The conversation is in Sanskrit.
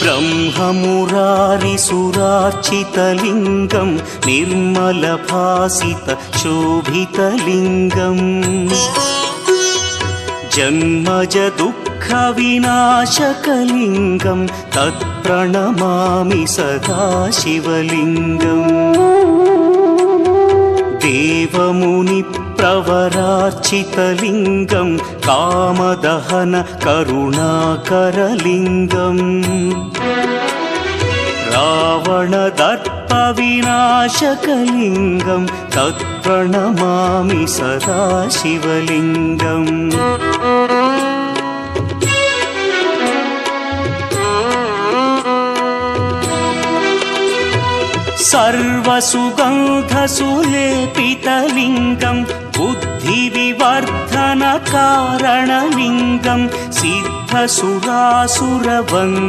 ब्रह्ममुरारिसुरार्चितलिङ्गं निर्मलभासितशोभितलिङ्गम् जन्मजदुःखविनाशकलिङ्गं तत्प्रणमामि सदा शिवलिङ्गम् देवमुनिप्रवरार्चितलिङ्गं कामदहन करुणाकरलिङ्गम् रावणदर्पविनाशकलिङ्गं तत्प्रणमामि सदा शिवलिङ्गम् सर्वसुगन्धसुलेपितलिङ्गं बुद्धिविवर्धनकारणलिङ्गं सिद्धसुरासुरवन्द्यलिङ्गम्